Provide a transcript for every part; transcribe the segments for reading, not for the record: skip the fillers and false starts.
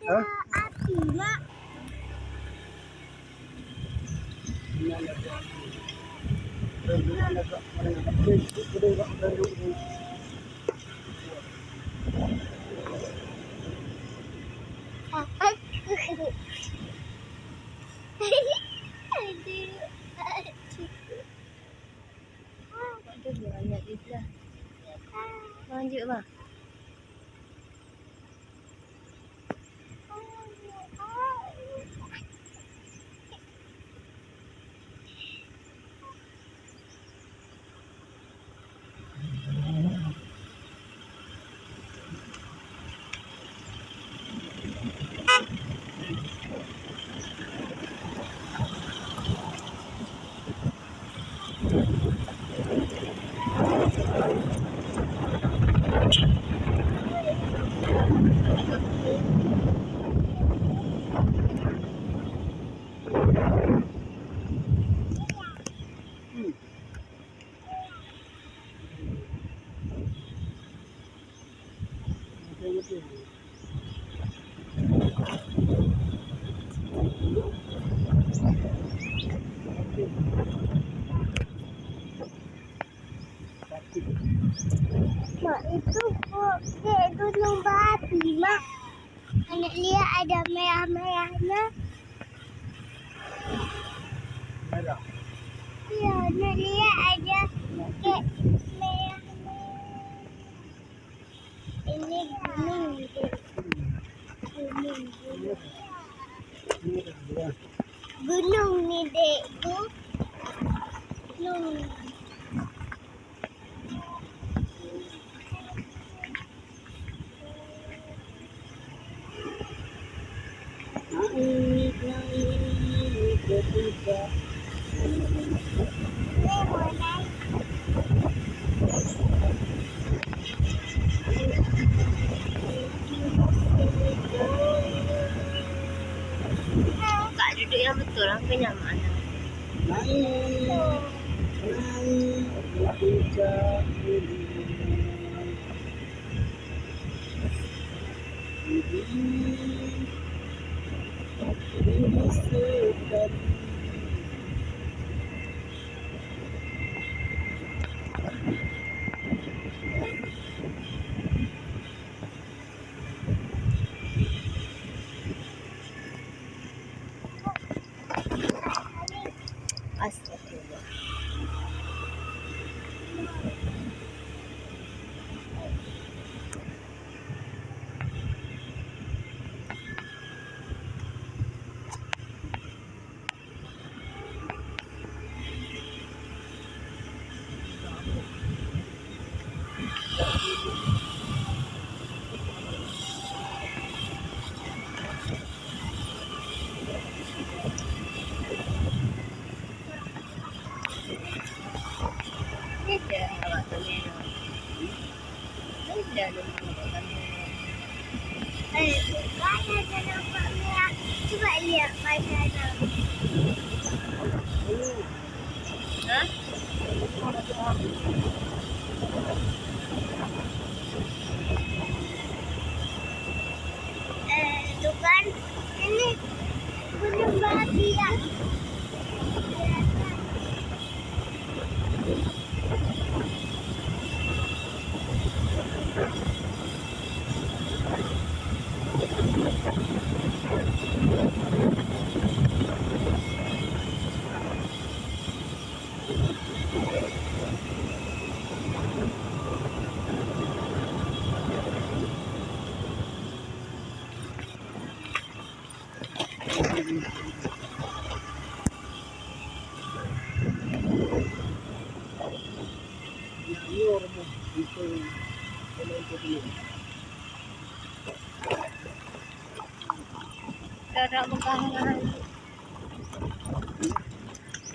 Hah? Api, Mak. Aduh, banyak juga. Lanjut, Bang. Mak, itu kok gunung berapi, Mak. Anak lihat ada merah-merahnya. Merah. Iya, anak lihat ada kayak merah. Ini gunung gitu. Gunung. Gunung nih, Dekku. Gunung. Kak duduk yang betul, aku nyaman. Astagfirullah. Beda awak kamera. Beda dengan awak kamera. Mana ada nampak merah? Coba lihat mana. Hah? Itu kan ini gunung berapi ya. Ada pekaharan.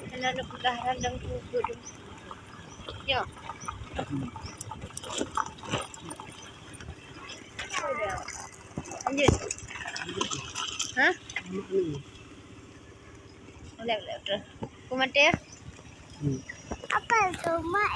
Ada pekaharan dan kuku. Ya. Udah. Lanjut. Hah? Udah. Kumat ya? Apa itu, Mak?